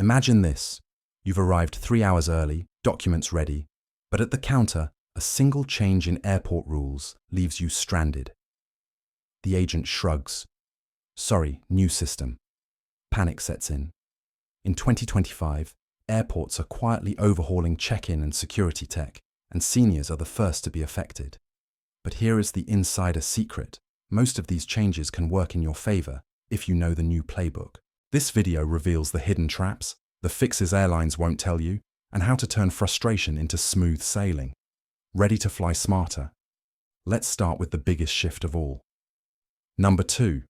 Imagine this. You've arrived 3 hours early, documents ready, but at the counter, a single change in airport rules leaves you stranded. The agent shrugs. Sorry, new system. Panic sets in. In 2025, airports are quietly overhauling check-in and security tech, and seniors are the first to be affected. But here is the insider secret. Most of these changes can work in your favor if you know the new playbook. This video reveals the hidden traps, the fixes airlines won't tell you, and how to turn frustration into smooth sailing. Ready to fly smarter? Let's start with the biggest shift of all. Number 2.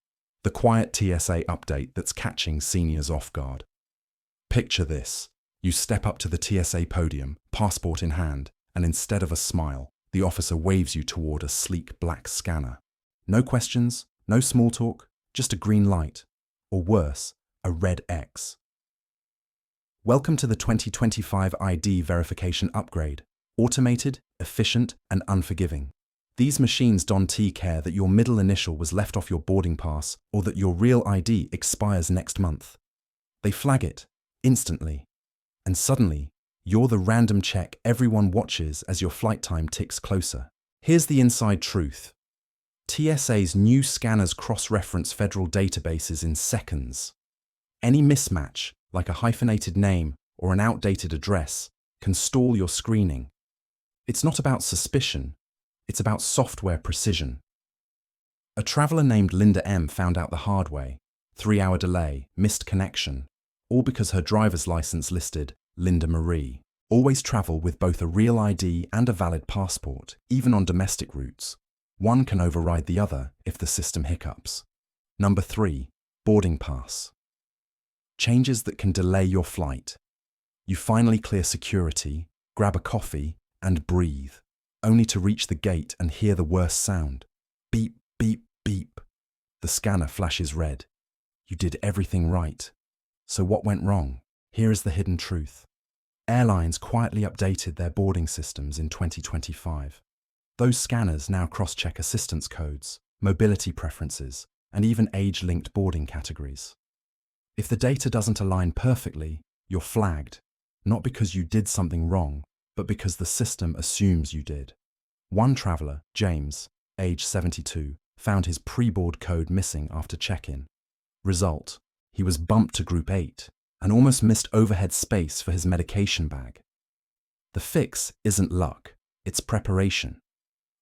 The Quiet TSA update that's catching seniors off guard. Picture this. You step up to the TSA podium, passport in hand, and instead of a smile, the officer waves you toward a sleek black scanner. No questions, no small talk, just a green light, or worse, a red X. Welcome to the 2025 ID verification upgrade. Automated, efficient, and unforgiving. These machines don't care that your middle initial was left off your boarding pass or that your real ID expires next month. They flag it, instantly. And suddenly, you're the random check everyone watches as your flight time ticks closer. Here's the inside truth. TSA's new scanners cross-reference federal databases in seconds. Any mismatch, like a hyphenated name or an outdated address, can stall your screening. It's not about suspicion, it's about software precision. A traveler named Linda M found out the hard way. 3-hour delay, missed connection, all because her driver's license listed Linda Marie. Always travel with both a real ID and a valid passport, even on domestic routes. One can override the other if the system hiccups. Number 3. Boarding pass. Changes that can delay your flight. You finally clear security, grab a coffee, and breathe, only to reach the gate and hear the worst sound. Beep, beep, beep. The scanner flashes red. You did everything right. So what went wrong? Here is the hidden truth. Airlines quietly updated their boarding systems in 2025. Those scanners now cross-check assistance codes, mobility preferences, and even age-linked boarding categories. If the data doesn't align perfectly, you're flagged, not because you did something wrong, but because the system assumes you did. One traveler, James, age 72, found his pre-board code missing after check-in. Result: he was bumped to Group 8 and almost missed overhead space for his medication bag. The fix isn't luck, it's preparation.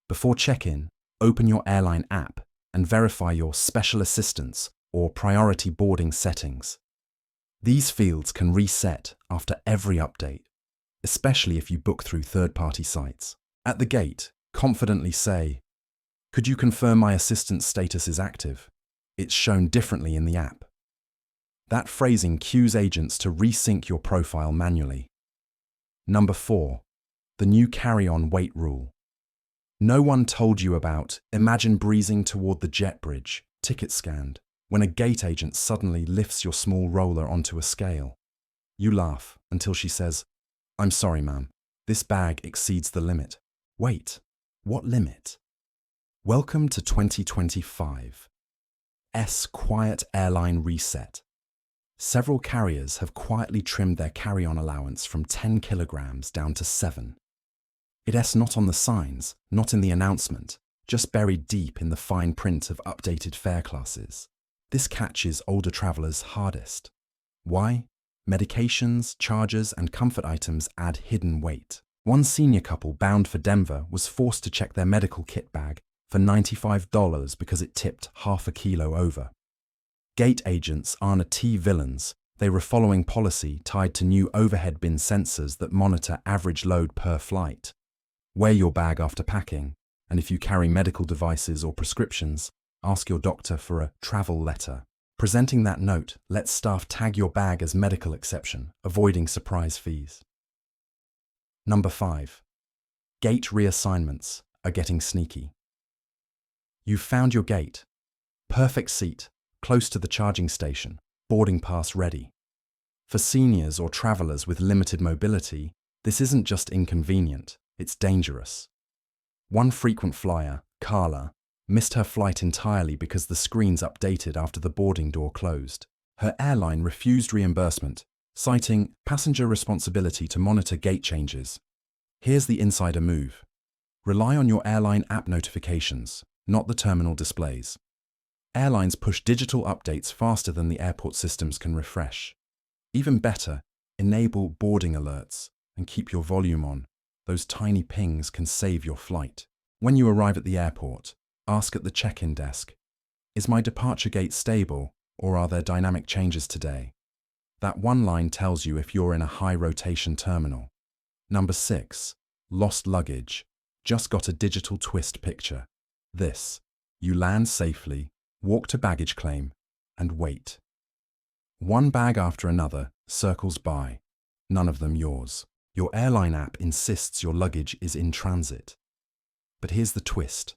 Before check-in, open your airline app and verify your special assistance or priority boarding settings. These fields can reset after every update, especially if you book through third-party sites. At the gate, confidently say, "Could you confirm my assistance status is active?" It's shown differently in the app. That phrasing cues agents to resync your profile manually. Number 4. The new carry-on weight rule. No one told you about imagine breezing toward the jet bridge, ticket scanned, when a gate agent suddenly lifts your small roller onto a scale. You laugh until she says, "I'm sorry, ma'am, this bag exceeds the limit." Wait, what limit? Welcome to 2025. Quiet Airline Reset. Several carriers have quietly trimmed their carry-on allowance from 10 kilograms down to 7. It's not on the signs, not in the announcement, just buried deep in the fine print of updated fare classes. This catches older travelers hardest. Why? Medications, chargers, and comfort items add hidden weight. One senior couple bound for Denver was forced to check their medical kit bag for $95 because it tipped half a kilo over. Gate agents aren't villains. They were following policy tied to new overhead bin sensors that monitor average load per flight. Wear your bag after packing, and if you carry medical devices or prescriptions, ask your doctor for a travel letter. Presenting that note lets staff tag your bag as medical exception, avoiding surprise fees. Number 5. Gate reassignments are getting sneaky. You've found your gate. Perfect seat, close to the charging station, boarding pass ready. For seniors or travelers with limited mobility, this isn't just inconvenient, it's dangerous. One frequent flyer, Carla, missed her flight entirely because the screens updated after the boarding door closed. Her airline refused reimbursement, citing passenger responsibility to monitor gate changes. Here's the insider move. Rely on your airline app notifications, not the terminal displays. Airlines push digital updates faster than the airport systems can refresh. Even better, enable boarding alerts and keep your volume on. Those tiny pings can save your flight. When you arrive at the airport, ask at the check-in desk, "Is my departure gate stable, or are there dynamic changes today?" That one line tells you if you're in a high-rotation terminal. Number 6. Lost luggage. Just got a digital twist picture. This. You land safely, walk to baggage claim, and wait. One bag after another circles by, none of them yours. Your airline app insists your luggage is in transit. But here's the twist.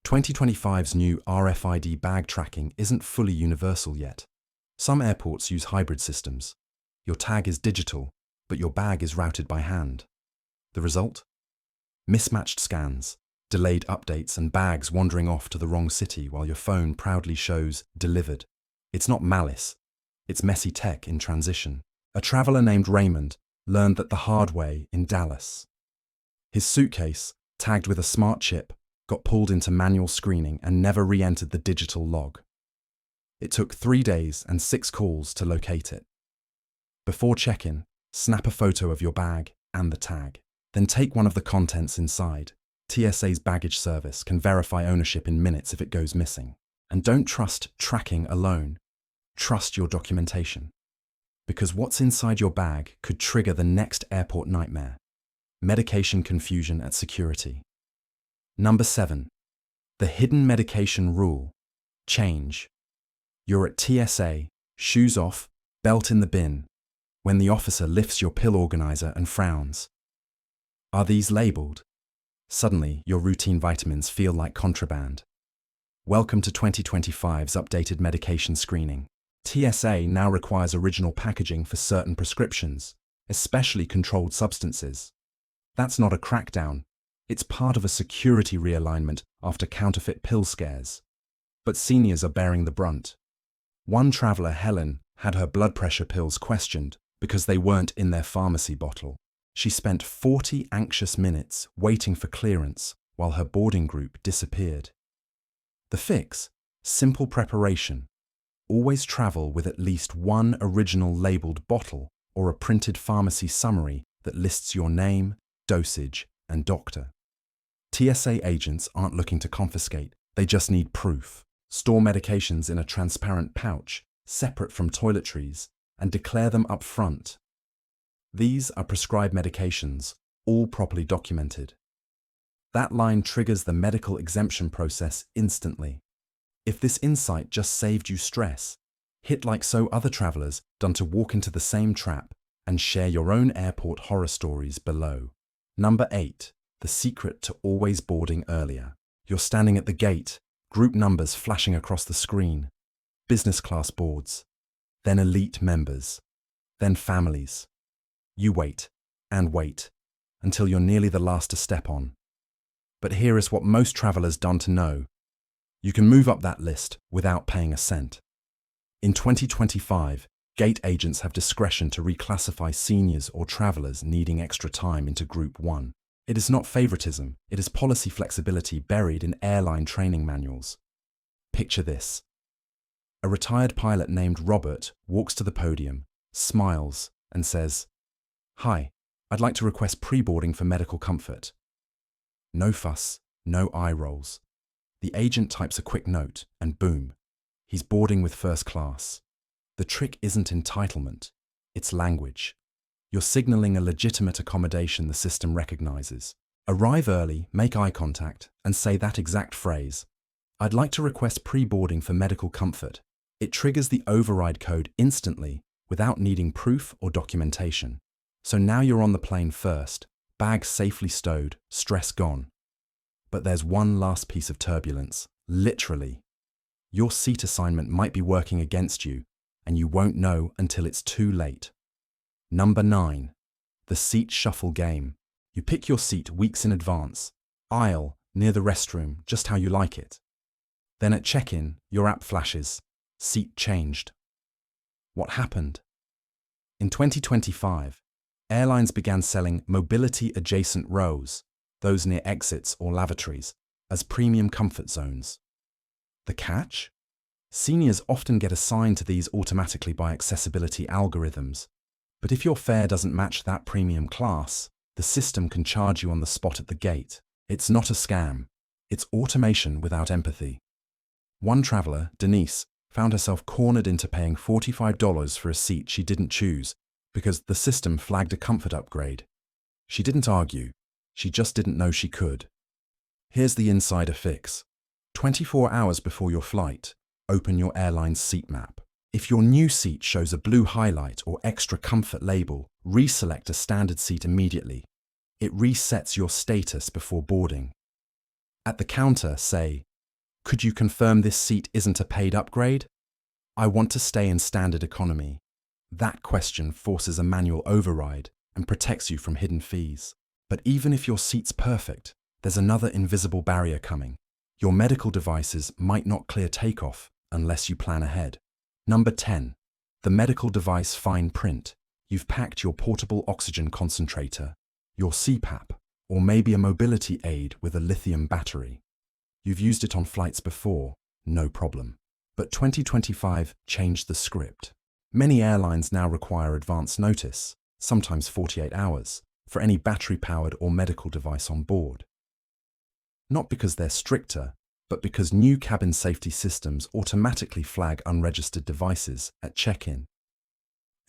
2025's new RFID bag tracking isn't fully universal yet. Some airports use hybrid systems. Your tag is digital, but your bag is routed by hand. The result? Mismatched scans, delayed updates, and bags wandering off to the wrong city while your phone proudly shows delivered. It's not malice. It's messy tech in transition. A traveler named Raymond learned that the hard way in Dallas. His suitcase, tagged with a smart chip, got pulled into manual screening and never re-entered the digital log. It took 3 days and 6 calls to locate it. Before check-in, snap a photo of your bag and the tag. Then take one of the contents inside. TSA's baggage service can verify ownership in minutes if it goes missing. And don't trust tracking alone. Trust your documentation. Because what's inside your bag could trigger the next airport nightmare. Medication confusion at security. Number 7. The hidden medication rule. Change. You're at TSA, shoes off, belt in the bin, when the officer lifts your pill organizer and frowns. Are these labeled? Suddenly, your routine vitamins feel like contraband. Welcome to 2025's updated medication screening. TSA now requires original packaging for certain prescriptions, especially controlled substances. That's not a crackdown. It's part of a security realignment after counterfeit pill scares. But seniors are bearing the brunt. One traveler, Helen, had her blood pressure pills questioned because they weren't in their pharmacy bottle. She spent 40 anxious minutes waiting for clearance while her boarding group disappeared. The fix? Simple preparation. Always travel with at least one original labeled bottle or a printed pharmacy summary that lists your name, dosage, and doctor. TSA agents aren't looking to confiscate, they just need proof. Store medications in a transparent pouch, separate from toiletries, and declare them up front. These are prescribed medications, all properly documented. That line triggers the medical exemption process instantly. If this insight just saved you stress, hit like so other travelers done to walk into the same trap and share your own airport horror stories below. Number 8. The secret to always boarding earlier. You're standing at the gate, group numbers flashing across the screen, business class boards, then elite members, then families. You wait and wait until you're nearly the last to step on. But here is what most travelers don't know. You can move up that list without paying a cent. In 2025, gate agents have discretion to reclassify seniors or travelers needing extra time into Group 1. It is not favoritism, it is policy flexibility buried in airline training manuals. Picture this. A retired pilot named Robert walks to the podium, smiles, and says, "Hi, I'd like to request pre-boarding for medical comfort." No fuss, no eye rolls. The agent types a quick note, and boom, he's boarding with first class. The trick isn't entitlement, it's language. You're signaling a legitimate accommodation the system recognizes. Arrive early, make eye contact, and say that exact phrase. "I'd like to request pre-boarding for medical comfort." It triggers the override code instantly without needing proof or documentation. So now you're on the plane first, bags safely stowed, stress gone. But there's one last piece of turbulence, literally. Your seat assignment might be working against you, and you won't know until it's too late. Number 9. The seat shuffle game. You pick your seat weeks in advance, aisle, near the restroom, just how you like it. Then at check-in, your app flashes, seat changed. What happened? In 2025, airlines began selling mobility-adjacent rows, those near exits or lavatories, as premium comfort zones. The catch? Seniors often get assigned to these automatically by accessibility algorithms, but if your fare doesn't match that premium class, the system can charge you on the spot at the gate. It's not a scam. It's automation without empathy. One traveler, Denise, found herself cornered into paying $45 for a seat she didn't choose because the system flagged a comfort upgrade. She didn't argue. She just didn't know she could. Here's the insider fix. 24 hours before your flight, open your airline's seat map. If your new seat shows a blue highlight or extra comfort label, reselect a standard seat immediately. It resets your status before boarding. At the counter, say, "Could you confirm this seat isn't a paid upgrade? I want to stay in standard economy." That question forces a manual override and protects you from hidden fees. But even if your seat's perfect, there's another invisible barrier coming. Your medical devices might not clear takeoff unless you plan ahead. Number 10. The medical device fine print. You've packed your portable oxygen concentrator, your CPAP, or maybe a mobility aid with a lithium battery. You've used it on flights before, no problem. But 2025 changed the script. Many airlines now require advance notice, sometimes 48 hours, for any battery-powered or medical device on board. Not because they're stricter, but because new cabin safety systems automatically flag unregistered devices at check-in.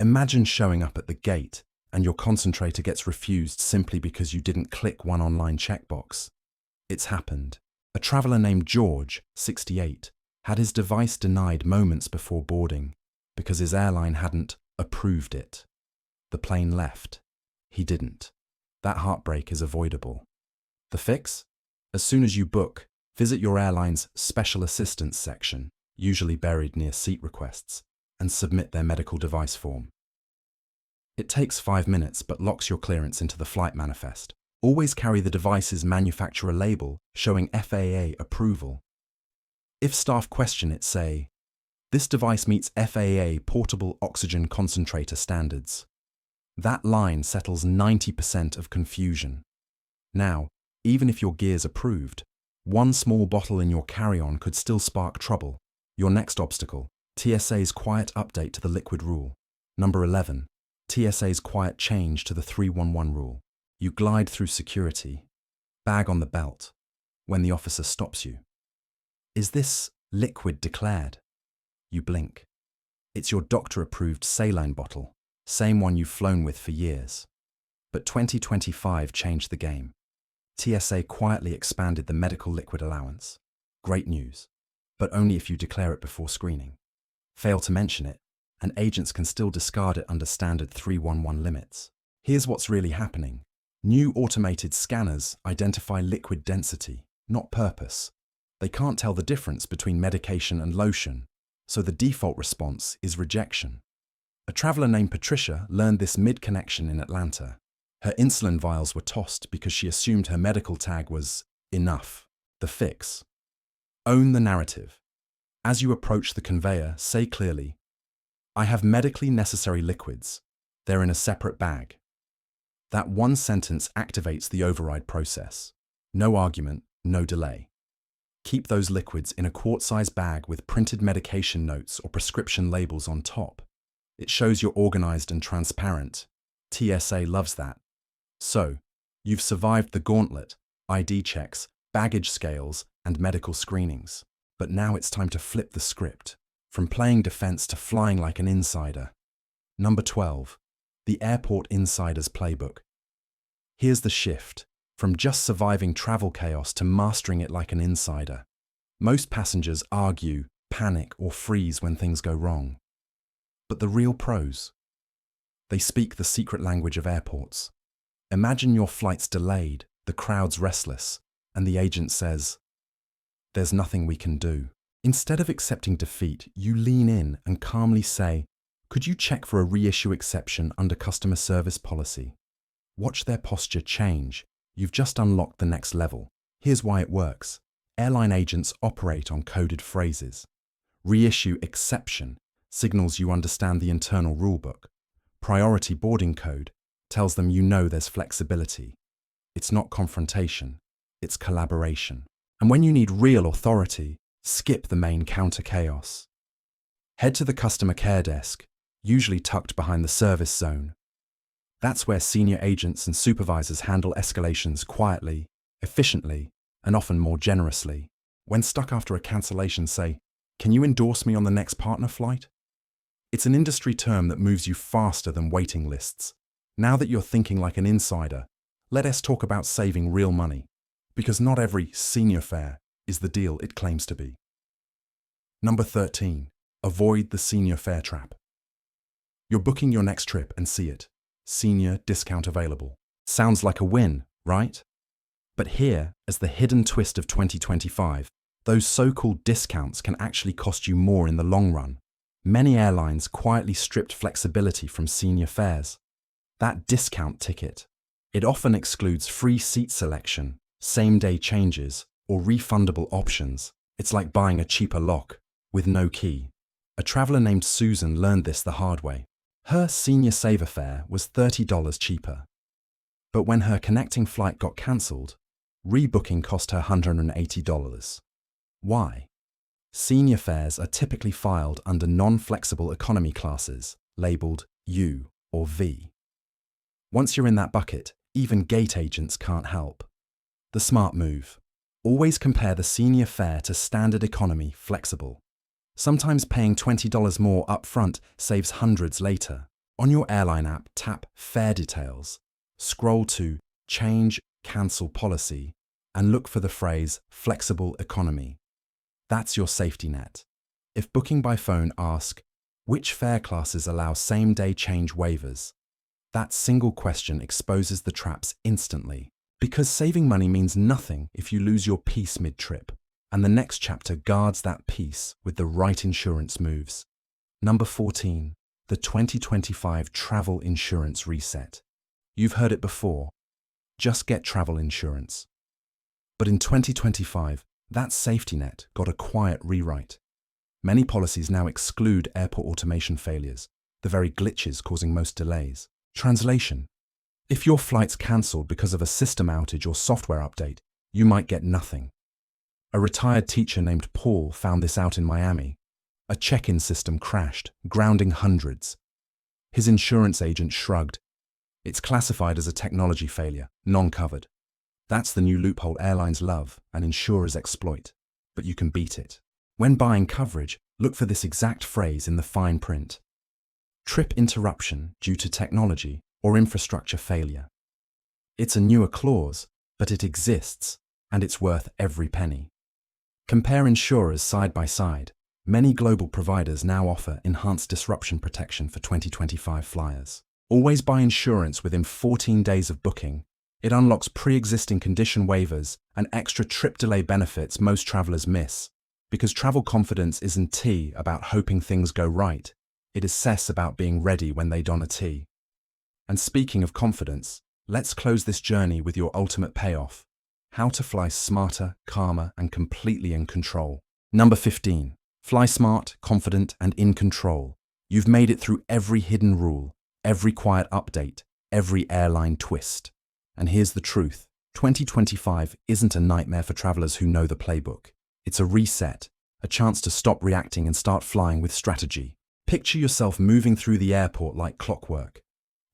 Imagine showing up at the gate and your concentrator gets refused simply because you didn't click one online checkbox. It's happened. A traveler named George, 68, had his device denied moments before boarding because his airline hadn't approved it. The plane left. He didn't. That heartbreak is avoidable. The fix? As soon as you book, visit your airline's special assistance section, usually buried near seat requests, and submit their medical device form. It takes 5 minutes but locks your clearance into the flight manifest. Always carry the device's manufacturer label showing FAA approval. If staff question it, say, "This device meets FAA portable oxygen concentrator standards." That line settles 90% of confusion. Now, even if your gear's approved, one small bottle in your carry-on could still spark trouble. Your next obstacle, TSA's quiet update to the liquid rule. Number 11, TSA's quiet change to the 311 rule. You glide through security, bag on the belt, when the officer stops you. "Is this liquid declared?" You blink. It's your doctor-approved saline bottle, same one you've flown with for years. But 2025 changed the game. TSA quietly expanded the medical liquid allowance. Great news, but only if you declare it before screening. Fail to mention it, and agents can still discard it under standard 311 limits. Here's what's really happening. New automated scanners identify liquid density, not purpose. They can't tell the difference between medication and lotion, so the default response is rejection. A traveler named Patricia learned this mid-connection in Atlanta. Her insulin vials were tossed because she assumed her medical tag was enough. The fix. Own the narrative. As you approach the conveyor, say clearly, "I have medically necessary liquids. They're in a separate bag." That one sentence activates the override process. No argument, no delay. Keep those liquids in a quart-sized bag with printed medication notes or prescription labels on top. It shows you're organized and transparent. TSA loves that. So, you've survived the gauntlet, ID checks, baggage scales, and medical screenings. But now it's time to flip the script, from playing defense to flying like an insider. Number 12, the Airport Insider's Playbook. Here's the shift, from just surviving travel chaos to mastering it like an insider. Most passengers argue, panic, or freeze when things go wrong. But the real pros? They speak the secret language of airports. Imagine your flight's delayed, the crowd's restless, and the agent says, "There's nothing we can do." Instead of accepting defeat, you lean in and calmly say, "Could you check for a reissue exception under customer service policy?" Watch their posture change. You've just unlocked the next level. Here's why it works. Airline agents operate on coded phrases. Reissue exception signals you understand the internal rulebook. Priority boarding code tells them you know there's flexibility. It's not confrontation, it's collaboration. And when you need real authority, skip the main counter chaos. Head to the customer care desk, usually tucked behind the service zone. That's where senior agents and supervisors handle escalations quietly, efficiently, and often more generously. When stuck after a cancellation, say, "Can you endorse me on the next partner flight?" It's an industry term that moves you faster than waiting lists. Now that you're thinking like an insider, let us talk about saving real money, because not every senior fare is the deal it claims to be. Number 13. Avoid the senior fare trap. You're booking your next trip and see it. Senior discount available. Sounds like a win, right? But here, as the hidden twist of 2025, those so-called discounts can actually cost you more in the long run. Many airlines quietly stripped flexibility from senior fares. That discount ticket, it often excludes free seat selection, same-day changes, or refundable options. It's like buying a cheaper lock with no key. A traveler named Susan learned this the hard way. Her senior saver fare was $30 cheaper. But when her connecting flight got cancelled, rebooking cost her $180. Why? Senior fares are typically filed under non-flexible economy classes, labeled U or V. Once you're in that bucket, even gate agents can't help. The smart move: always compare the senior fare to standard economy flexible. Sometimes paying $20 more upfront saves hundreds later. On your airline app, tap Fare Details, scroll to Change Cancel Policy, and look for the phrase Flexible Economy. That's your safety net. If booking by phone, ask, which fare classes allow same-day change waivers? That single question exposes the traps instantly, because saving money means nothing if you lose your peace mid-trip, and the next chapter guards that peace with the right insurance moves. Number 14, the 2025 Travel Insurance Reset. You've heard it before. Just get travel insurance. But in 2025, that safety net got a quiet rewrite. Many policies now exclude airport automation failures, the very glitches causing most delays. Translation: if your flight's cancelled because of a system outage or software update, you might get nothing. A retired teacher named Paul found this out in Miami. A check-in system crashed, grounding hundreds. His insurance agent shrugged. It's classified as a technology failure, non-covered. That's the new loophole airlines love and insurers exploit, but you can beat it. When buying coverage, look for this exact phrase in the fine print: trip interruption due to technology or infrastructure failure. It's a newer clause, but it exists, and it's worth every penny. Compare insurers side by side. Many global providers now offer enhanced disruption protection for 2025 flyers. Always buy insurance within 14 days of booking. It unlocks pre-existing condition waivers and extra trip delay benefits most travelers miss. Because travel confidence isn't T about hoping things go right, it is cess about being ready when they don a T. And speaking of confidence, let's close this journey with your ultimate payoff: how to fly smarter, calmer, and completely in control. Number 15. Fly smart, confident, and in control. You've made it through every hidden rule, every quiet update, every airline twist. And here's the truth: 2025 isn't a nightmare for travelers who know the playbook. It's a reset, a chance to stop reacting and start flying with strategy. Picture yourself moving through the airport like clockwork.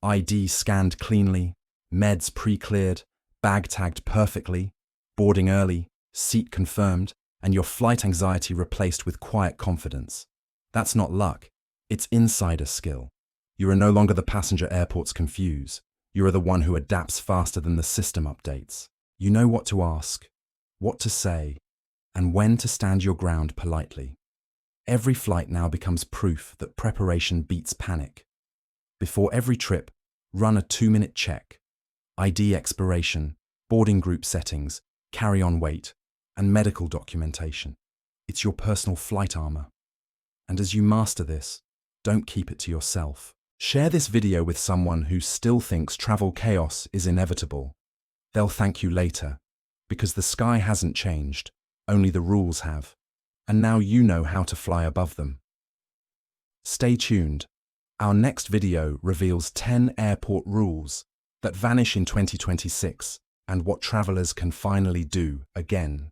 ID scanned cleanly, meds pre-cleared, bag tagged perfectly, boarding early, seat confirmed, and your flight anxiety replaced with quiet confidence. That's not luck, it's insider skill. You are no longer the passenger airports confuse. You are the one who adapts faster than the system updates. You know what to ask, what to say, and when to stand your ground politely. Every flight now becomes proof that preparation beats panic. Before every trip, run a 2-minute check. ID expiration, boarding group settings, carry-on weight, and medical documentation. It's your personal flight armor. And as you master this, don't keep it to yourself. Share this video with someone who still thinks travel chaos is inevitable. They'll thank you later, because the sky hasn't changed, only the rules have. And now you know how to fly above them. Stay tuned. Our next video reveals 10 airport rules that vanish in 2026 and what travelers can finally do again.